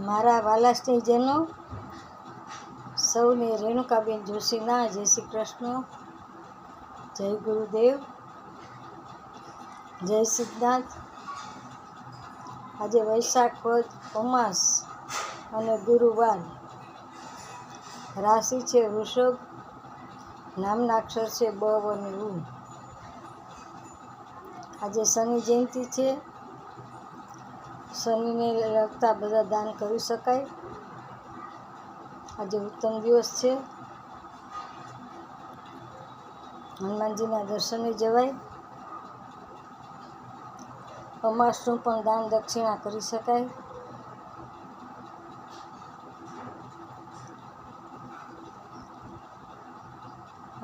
મારા વાલા સ્નેહીજનો, સૌને રેણુકાબેન જોશીના જય શ્રી કૃષ્ણ, જય ગુરુદેવ, જય સિદ્ધાર્થ. આજે વૈશાખ વદ અમાસ અને ગુરુવાર. રાશિ છે વૃષભ, નામના અક્ષર છે બ અને ઉ. આજે શનિ જયંતિ છે. શનિને લગતા બધા દાન કરી શકાય. આજે ઉત્તમ દિવસ છે. હનુમાનજીના દર્શને જવાય. અમાસનું પણ દાન દક્ષિણા કરી શકાય.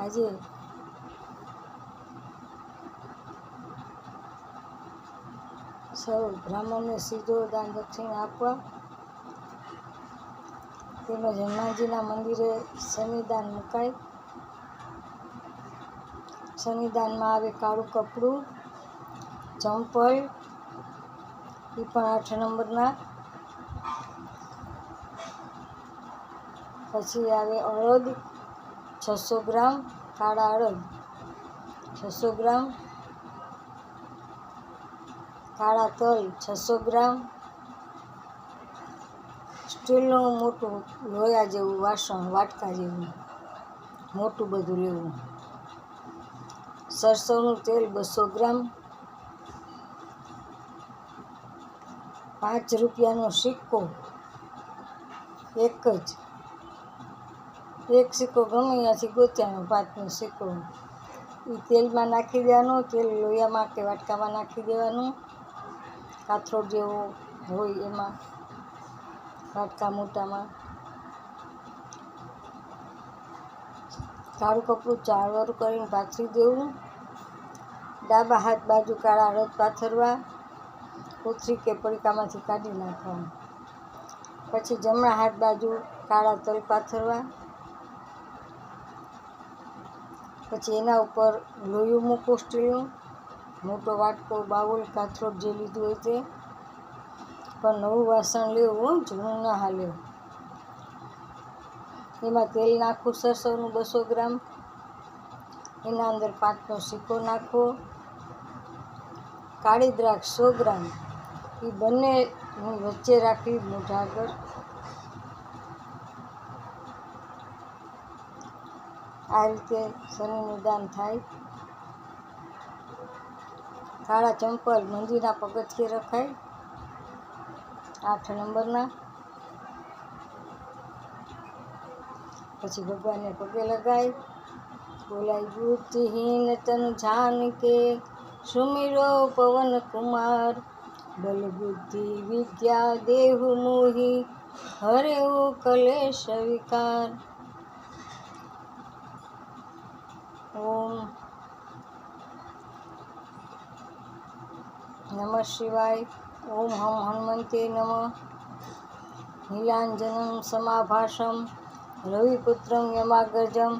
આજે સૌ બ્રાહ્મણને સીધો દાન દક્ષિણા આપવા, તેમજ હનુમાનજીના મંદિરે શનિદાન મુકાય. શનિદાનમાં આવે કાળું કપડું, ચંપલ, એ પણ 8 નંબરના. પછી આવે અડદ 600 ગ્રામ, કાળા અડદ 600 ગ્રામ, કાળા તલ 600 ગ્રામ, સ્ટીલનું મોટું લોયા જેવું વાસણ, વાટકા જેવું મોટું બધું લેવું. સરસવનું તેલ 200 ગ્રામ, 5 રૂપિયાનો સિક્કો, એક સિક્કો ગમે ત્યાંથી ગોત્યાનો 5નો સિક્કો, એ તેલમાં નાખી દેવાનો. તેલ લોયામાં કે વાટકામાં નાખી દેવાનું. કાથરોડ જેવો હોય એમાં, વાટકા મોટામાં. કાળું કપડું ચાળવાળું કરીને પાથરી દેવું. ડાબા હાથ બાજુ કાળા અડદ પાથરવા, કોથળી કે પડીકામાંથી કાઢી નાખવા. પછી જમણા હાથ બાજુ કાળા તલ પાથરવા. પછી એના ઉપર લોયું મૂકવું, સ્ટીલનું મોટો વાટકો, બાઉલ, કાથરોડ જે લીધું હોય તે. પણ નવું વાસણ લેવું, જૂનું ના હાલે. એમાં તેલ નાખવું સરસવનું 200 ગ્રામ. એના અંદર 5નો સિક્કો નાખવો. કાળી દ્રાક્ષ 100 ગ્રામ, એ બંને વચ્ચે રાખવી મોઢા આગળ. આ રીતે શનિનું દાન થાય. કાળા ચંપલ મંદિરના પગથિયે રખાય, 8 નંબરના. પછી ભગવાનને પગે લગાય. બોલાય બુદ્ધિહીન તન જાન કે, સુમિરો પવન કુમાર. બલ બુદ્ધિ વિદ્યા દેહુ મોહી, હરેહુ કલેશ વિકાર. ઓમ નમઃ શિવાય. ઓમ હમ હનુમંતે નમઃ. નીલાંજનમ સમાભાસમ, રવિપુત્રમ યમાગ્રજમ,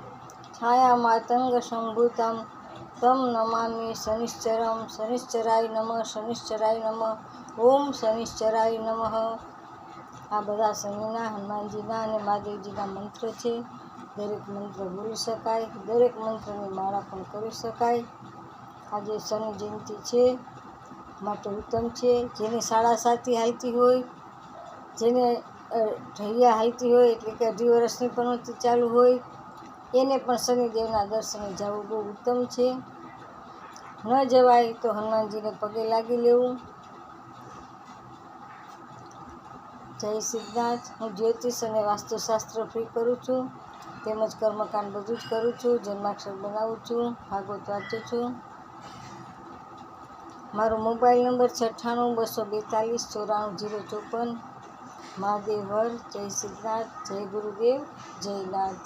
છાયા માતંગ સંભૂતમ, તમ નમામિ શનિશ્ચરમ. શનિશ્ચરાય નમઃ, શનિશ્ચરાય નમઃ. ઓમ શનિશ્ચરાય નમઃ. આ બધા શનિના, હનુમાનજીના અને મહાદેવજીના મંત્ર છે. દરેક મંત્ર બોલી શકાય. દરેક મંત્રની માળા પણ કરી શકાય. આજે શનિ જયંતિ છે માટે ઉત્તમ છે. જેની શાળા સાથી હાલતી હોય, જેને ઢૈયા હાલતી હોય, એટલે કે 18 વર્ષની પનોતી ચાલુ હોય, એને પણ શનિદેવના દર્શને જવું બહુ ઉત્તમ છે. ન જવાય તો હનુમાનજીને પગે લાગી લેવું. જય સિદ્ધાર્થ. હું જ્યોતિષ અને વાસ્તુશાસ્ત્ર ફ્રી કરું છું, તેમજ કર્મકાંડ બધું જ કરું છું. જન્માક્ષર બનાવું છું, ભાગવત વાંચું છું. મારો મોબાઈલ નંબર 98 242 94 054. મહાદેવ હર. જય સિદ્ધાર્થ, જય ગુરુદેવ, જય નાથ.